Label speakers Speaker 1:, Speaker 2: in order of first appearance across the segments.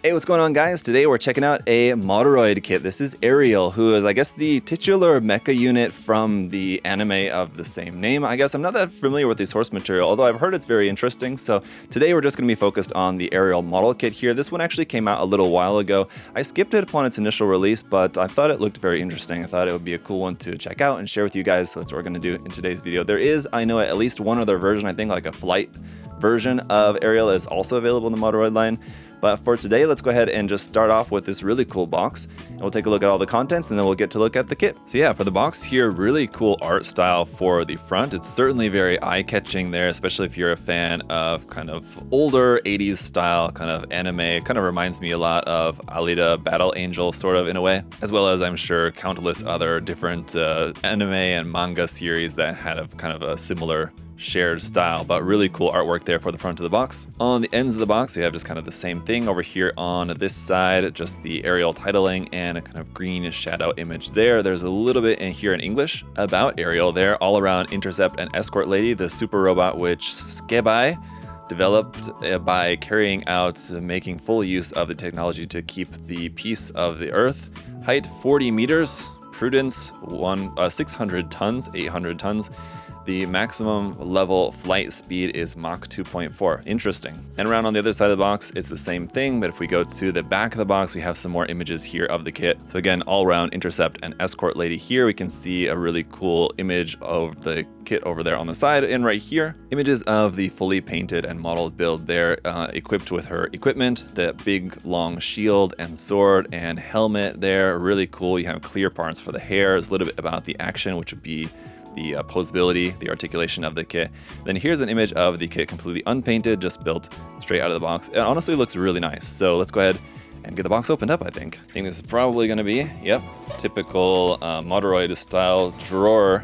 Speaker 1: Hey, what's going on, guys? Today we're checking out a Moderoid kit. This is Ariel, who is, I guess, the titular mecha unit from the anime of the same name. I guess I'm not that familiar with the source material, although I've heard it's very interesting. So today we're just going to be focused on the Ariel model kit here. This one actually came out a little while ago. I skipped it upon its initial release, but I thought it looked very interesting. I thought it would be a cool one to check out and share with you guys. So that's what we're going to do in today's video. There is, I know, at least one other version. I think like a flight version of Ariel is also available in the Moderoid line. But for today, let's go ahead and just start off with this really cool box. And we'll take a look at all the contents and then we'll get to look at the kit. So yeah, for the box here, really cool art style for the front. It's certainly very eye-catching there, especially if you're a fan of kind of older 80s style kind of anime. It kind of reminds me a lot of Alita Battle Angel sort of in a way, as well as I'm sure countless other different anime and manga series that had a kind of a similar shared style, but really cool artwork there for the front of the box. On the ends of the box, we have just kind of the same thing over here on this side, just the Ariel titling and a kind of green shadow image there. There's a little bit in here in English about Ariel there, all around intercept and escort lady, the super robot which Skebai developed by carrying out, making full use of the technology to keep the peace of the Earth. Height 40 meters, prudence 600 tons, 800 tons. The maximum level flight speed is Mach 2.4. Interesting. And around on the other side of the box, it's the same thing, but if we go to the back of the box, we have some more images here of the kit. So again, all around intercept and escort lady here, we can see a really cool image of the kit over there on the side, and right here, images of the fully painted and modeled build there, equipped with her equipment, the big long shield and sword and helmet there. Really cool. You have clear parts for the hair. There's a little bit about the action, which would be the posability, the articulation of the kit. Then here's an image of the kit completely unpainted, just built straight out of the box. It honestly looks really nice. So let's go ahead and get the box opened up, I think. I think this is probably gonna be, yep, typical Moderoid style drawer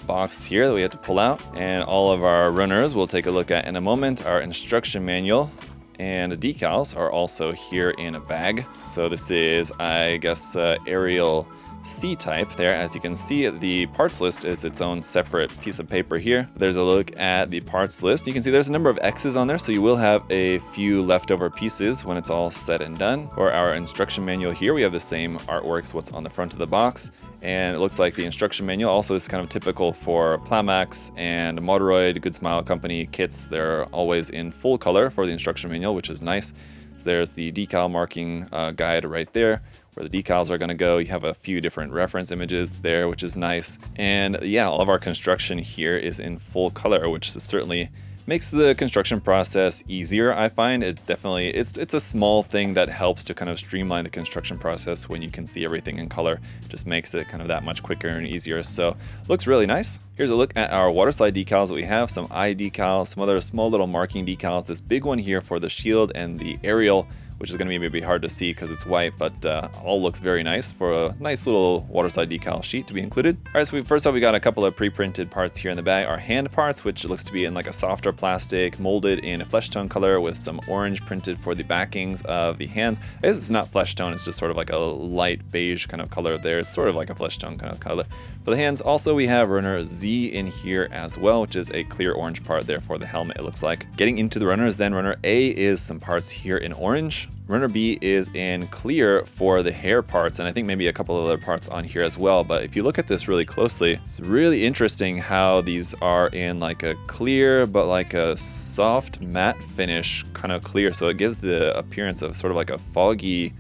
Speaker 1: box here that we have to pull out. And all of our runners we'll take a look at in a moment. Our instruction manual and decals are also here in a bag. So this is, I guess, Ariel C-type there. As you can see, the parts list is its own separate piece of paper here. There's a look at the parts list. You can see there's a number of X's on there, so you will have a few leftover pieces when it's all said and done. For our instruction manual here, we have the same artwork as what's on the front of the box. And it looks like the instruction manual also is kind of typical for Plamax and Moderoid, Good Smile Company kits. They're always in full color for the instruction manual, which is nice. So there's the decal marking guide right there, where the decals are going to go. You have a few different reference images there, which is nice. And yeah, all of our construction here is in full color, which certainly makes the construction process easier. I find it definitely, it's a small thing that helps to kind of streamline the construction process when you can see everything in color. It just makes it kind of that much quicker and easier. So looks really nice. Here's a look at our water slide decals that we have, some eye decals, some other small little marking decals. This big one here for the shield and the Ariel, which is going to be maybe hard to see because it's white, but all looks very nice for a nice little waterside decal sheet to be included. All right, so first off, we got a couple of pre-printed parts here in the bag. Our hand parts, which looks to be in like a softer plastic, molded in a flesh tone color with some orange printed for the backings of the hands. I guess it's not flesh tone, it's just sort of like a light beige kind of color there. It's sort of like a flesh tone kind of color. For the hands, also we have runner Z in here as well, which is a clear orange part there for the helmet, it looks like. Getting into the runners, then runner A is some parts here in orange. Runner B is in clear for the hair parts, and I think maybe a couple of other parts on here as well. But if you look at this really closely, it's really interesting how these are in like a clear, but like a soft matte finish kind of clear. So it gives the appearance of sort of like a foggy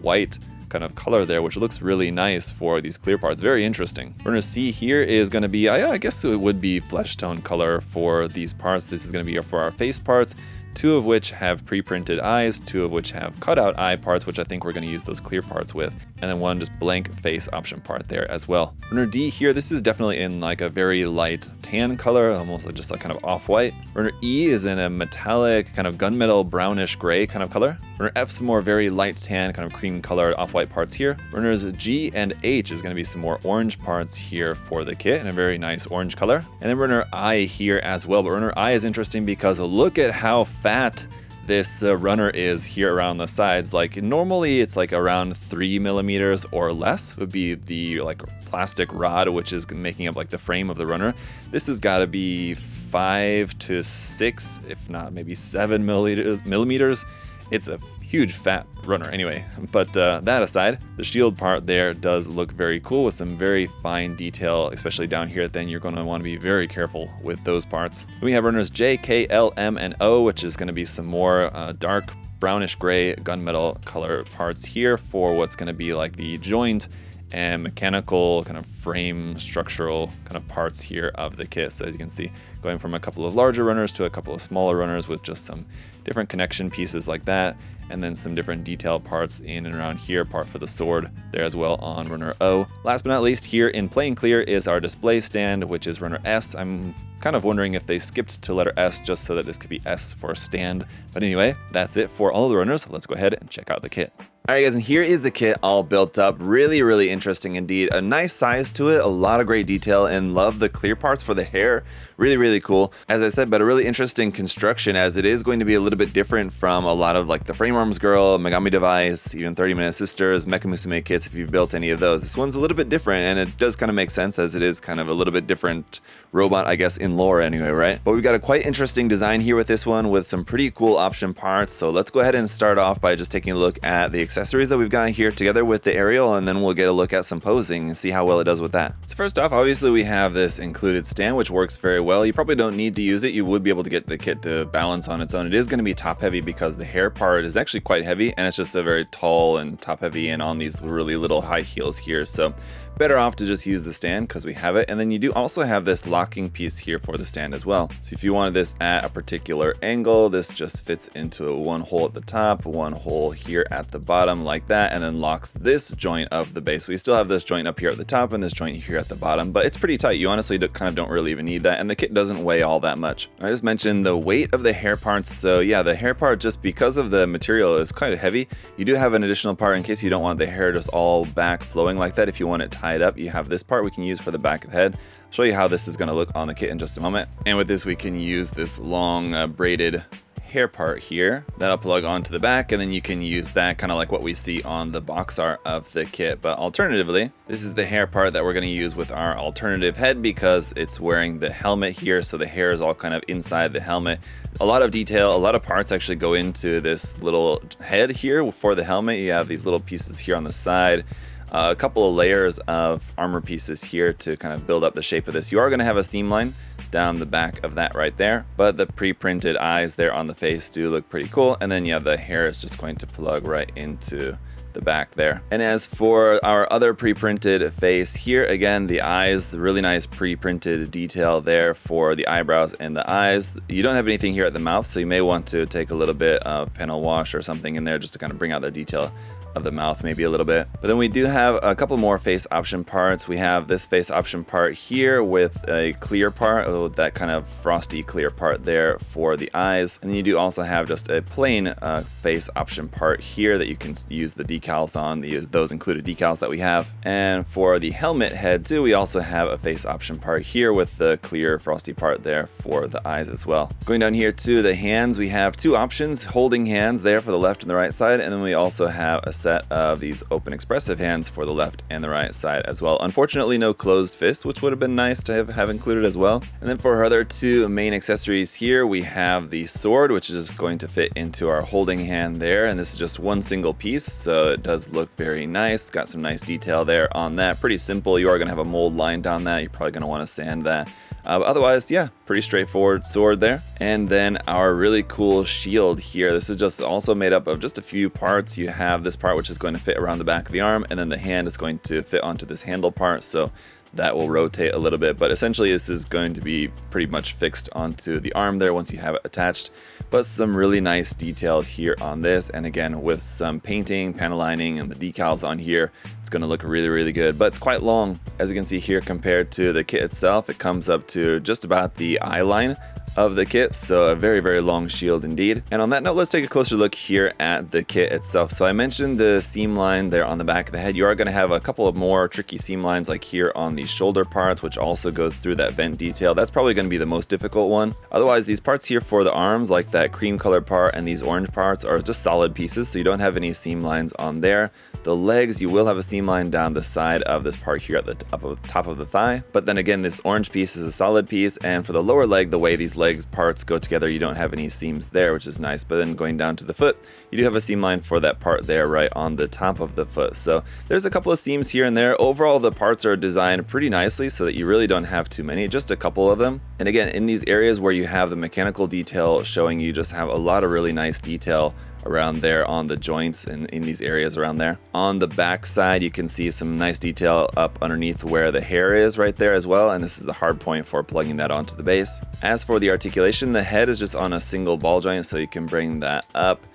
Speaker 1: white kind of color there, which looks really nice for these clear parts. Very interesting. Runner C here is going to be, I guess it would be flesh tone color for these parts. This is going to be for our face parts, two of which have pre-printed eyes, two of which have cutout eye parts, which I think we're going to use those clear parts with, and then one just blank face option part there as well. Runner D here, this is definitely in like a very light tan color, almost like just like kind of off-white. Runner E is in a metallic kind of gunmetal brownish gray kind of color. Runner F, some more very light tan kind of cream color off-white parts here. Runners G and H is going to be some more orange parts here for the kit in a very nice orange color. And then runner I here as well, but runner I is interesting because look at how fat this runner is here around the sides. Like normally it's like around 3 millimeters or less would be the like plastic rod, which is making up like the frame of the runner. This has got to be 5 to 6, if not maybe 7 millimeters. It's a huge fat runner anyway. But that aside, the shield part there does look very cool with some very fine detail, especially down here. Then you're going to want to be very careful with those parts. We have runners J, K, L, M, and O, which is going to be some more dark brownish gray gunmetal color parts here for what's going to be like the joint and mechanical kind of frame structural kind of parts here of the kit. So as you can see, going from a couple of larger runners to a couple of smaller runners with just some different connection pieces like that, and then some different detail parts in and around here, part for the sword there as well on runner O. Last but not least, here in plain clear is our display stand, which is runner S. I'm kind of wondering if they skipped to letter S just so that this could be S for stand. But anyway, that's it for all of the runners. Let's go ahead and check out the kit. Alright guys, and here is the kit all built up. Really, really interesting indeed. A nice size to it, a lot of great detail, and love the clear parts for the hair. Really, really cool. As I said, but a really interesting construction, as it is going to be a little bit different from a lot of like the Frame Arms Girl, Megami Device, even 30-Minute Sisters, Mecha Musume kits if you've built any of those. This one's a little bit different, and it does kind of make sense as it is kind of a little bit different robot, I guess, in lore anyway, right? But we've got a quite interesting design here with this one with some pretty cool option parts. So let's go ahead and start off by just taking a look at the accessories that we've got here together with the Ariel, and then we'll get a look at some posing and see how well it does with that. So first off, obviously we have this included stand, which works very well. You probably don't need to use it. You would be able to get the kit to balance on its own. It is going to be top heavy because the hair part is actually quite heavy, and it's just a very tall and top heavy and on these really little high heels here. So better off to just use the stand because we have it. And then you do also have this locking piece here for the stand as well. So if you wanted this at a particular angle, this just fits into one hole at the top, one hole here at the bottom like that, and then locks this joint of the base. We still have this joint up here at the top and this joint here at the bottom, but it's pretty tight. You honestly kind of don't really even need that, and the kit doesn't weigh all that much. I just mentioned the weight of the hair parts. So yeah, the hair part, just because of the material, is quite heavy. You do have an additional part in case you don't want the hair just all back flowing like that. If you want it tied up, you have this part we can use for the back of the head. I'll show you how this is going to look on the kit in just a moment. And with this, we can use this long braided hair part here that'll plug onto the back, and then you can use that kind of like what we see on the box art of the kit. But alternatively, this is the hair part that we're going to use with our alternative head because it's wearing the helmet here, so the hair is all kind of inside the helmet. A lot of detail, a lot of parts actually go into this little head here for the helmet. You have these little pieces here on the side, a couple of layers of armor pieces here to kind of build up the shape of this. You are going to have a seam line down the back of that right there, but the pre-printed eyes there on the face do look pretty cool. And then yeah, the hair is just going to plug right into the back there. And as for our other pre-printed face here, again, the eyes, the really nice pre-printed detail there for the eyebrows and the eyes. You don't have anything here at the mouth, so you may want to take a little bit of panel wash or something in there just to kind of bring out the detail of the mouth maybe a little bit. But then we do have a couple more face option parts. We have this face option part here with a clear part, that kind of frosty clear part there for the eyes. And then you do also have just a plain face option part here that you can use the decals on, those included decals that we have. And for the helmet head too, we also have a face option part here with the clear frosty part there for the eyes as well. Going down here to the hands, we have two options, holding hands there for the left and the right side, and then we also have a set of these open expressive hands for the left and the right side as well. Unfortunately, no closed fist, which would have been nice to have included as well. And then for our other two main accessories here, we have the sword, which is going to fit into our holding hand there, and this is just one single piece, so it does look very nice. Got some nice detail there on that. Pretty simple. You are going to have a mold line down that. You're probably going to want to sand that. But otherwise, yeah, pretty straightforward sword there. And then our really cool shield here. This is just also made up of just a few parts. You have this part which is going to fit around the back of the arm, and then the hand is going to fit onto this handle part, so that will rotate a little bit. But essentially this is going to be pretty much fixed onto the arm there once you have it attached. But some really nice details here on this, and again with some painting, panel lining, and the decals on here, it's going to look really, really good. But it's quite long, as you can see here, compared to the kit itself. It comes up to just about the eye line of the kit, so a very, very long shield indeed. And on that note, let's take a closer look here at the kit itself. So I mentioned the seam line there on the back of the head. You are going to have a couple of more tricky seam lines like here on the shoulder parts, which also goes through that vent detail. That's probably going to be the most difficult one. Otherwise, these parts here for the arms, like that cream colored part and these orange parts, are just solid pieces, so you don't have any seam lines on there. The legs, you will have a seam line down the side of this part here at the top of the thigh. But then again, this orange piece is a solid piece, and for the lower leg, the way these legs parts go together, you don't have any seams there, which is nice. But then going down to the foot, you do have a seam line for that part there right on the top of the foot. So there's a couple of seams here and there. Overall, the parts are designed pretty nicely so that you really don't have too many, just a couple of them. And again, in these areas where you have the mechanical detail showing, you just have a lot of really nice detail around there on the joints and in these areas around there. On the back side, you can see some nice detail up underneath where the hair is right there as well, and this is the hard point for plugging that onto the base. As for the articulation, the head is just on a single ball joint, so you can bring that up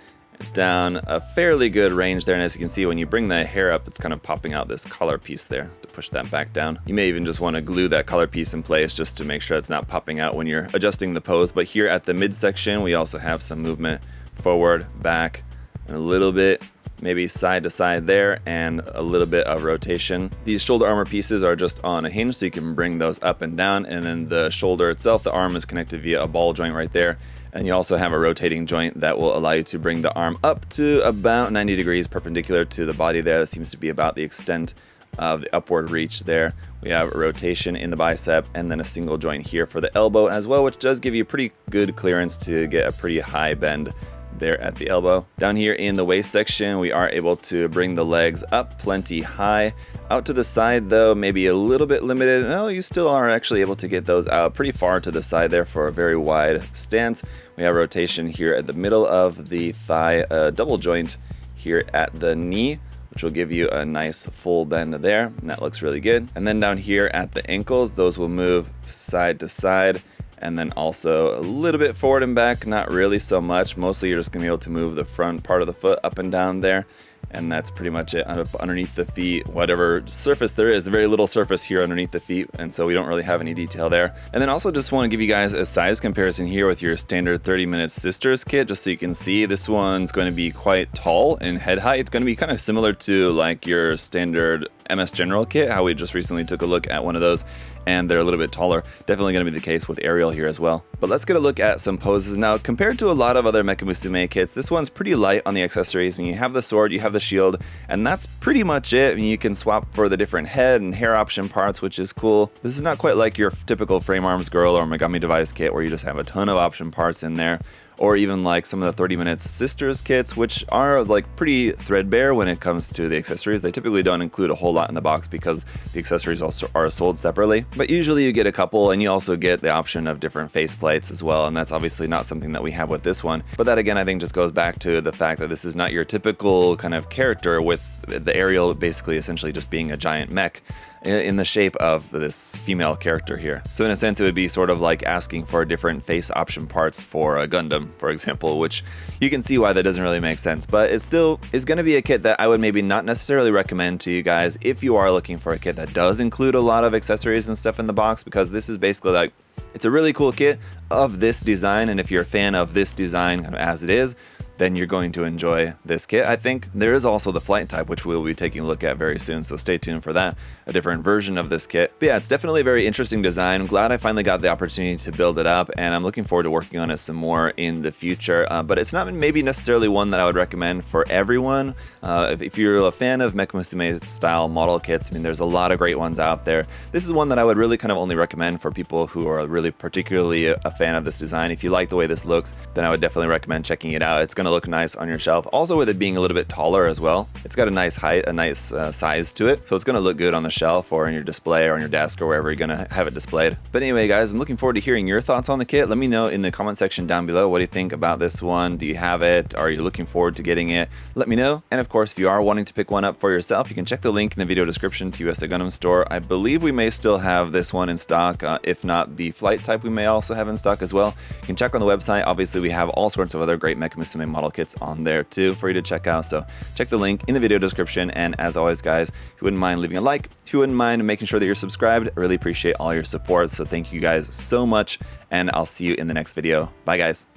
Speaker 1: down a fairly good range there, and as you can see, when you bring the hair up, it's kind of popping out this collar piece there to push that back down. You may even just want to glue that collar piece in place just to make sure it's not popping out when you're adjusting the pose. But here at the midsection, we also have some movement forward, back, and a little bit maybe side to side there, and a little bit of rotation. These shoulder armor pieces are just on a hinge, so you can bring those up and down, and then the shoulder itself, the arm is connected via a ball joint right there. And you also have a rotating joint that will allow you to bring the arm up to about 90 degrees perpendicular to the body there. That seems to be about the extent of the upward reach there. We have a rotation in the bicep, and then a single joint here for the elbow as well, which does give you pretty good clearance to get a pretty high bend there at the elbow. Down here in the waist section, we are able to bring the legs up plenty high. Out to the side though, maybe a little bit limited. No, you still are actually able to get those out pretty far to the side there for a very wide stance. We have rotation here at the middle of the thigh, double joint here at the knee, which will give you a nice full bend there, and that looks really good. And then down here at the ankles, those will move side to side, and then also a little bit forward and back, not really so much. Mostly you're just gonna be able to move the front part of the foot up and down there, and that's pretty much it. Underneath the feet, whatever surface there is, very little surface here underneath the feet, and so we don't really have any detail there. And then also just want to give you guys a size comparison here with your standard 30 Minutes Sisters kit, just so you can see. This one's going to be quite tall in head height. It's going to be kind of similar to like your standard MS General kit, how we just recently took a look at one of those, and they're a little bit taller. Definitely going to be the case with Ariel here as well. But let's get a look at some poses now. Compared to a lot of other Mecha Musume kits, this one's pretty light on the accessories. I mean, you have the sword, you have the shield, and that's pretty much it. I mean, you can swap for the different head and hair option parts, which is cool. This is not quite like your typical Frame Arms Girl or Megami Device kit where you just have a ton of option parts in there, or even like some of the 30 Minutes Sisters kits, which are like pretty threadbare when it comes to the accessories. They typically don't include a whole lot in the box because the accessories also are sold separately. But usually you get a couple, and you also get the option of different face plates as well, and that's obviously not something that we have with this one. But that again, I think just goes back to the fact that this is not your typical kind of character, with the Ariel basically essentially just being a giant mech in the shape of this female character here. So in a sense, it would be sort of like asking for different face option parts for a Gundam, for example, which you can see why that doesn't really make sense. But it still is going to be a kit that I would maybe not necessarily recommend to you guys if you are looking for a kit that does include a lot of accessories and stuff in the box, because this is basically like, it's a really cool kit of this design, and if you're a fan of this design kind of as it is, then you're going to enjoy this kit, I think. There is also the flight type, which we'll be taking a look at very soon, so stay tuned for that, a different version of this kit. But yeah, it's definitely a very interesting design. I'm glad I finally got the opportunity to build it up, and I'm looking forward to working on it some more in the future. But it's not maybe necessarily one that I would recommend for everyone. If you're a fan of Mecha Musume style model kits, I mean, there's a lot of great ones out there. This is one that I would really kind of only recommend for people who are really particularly a fan of this design. If you like the way this looks, then I would definitely recommend checking it out. It's going to look nice on your shelf. Also, with it being a little bit taller as well, it's got a nice height, a nice size to it, so it's going to look good on the shelf or in your display or on your desk or wherever you're going to have it displayed. But anyway, guys, I'm looking forward to hearing your thoughts on the kit. Let me know in the comment section down below. What do you think about this one? Do you have it? Are you looking forward to getting it? Let me know. And of course, if you are wanting to pick one up for yourself, you can check the link in the video description to USA Gundam Store. I believe we may still have this one in stock. If not the flight type, we may also have in stock as well. You can check on the website. Obviously, we have all sorts of other great Mecha Musume model kits on there too for you to check out, so check the link in the video description. And as always, guys, if you wouldn't mind leaving a like, if you wouldn't mind making sure that you're subscribed, I really appreciate all your support. So thank you guys so much, and I'll see you in the next video. Bye, guys.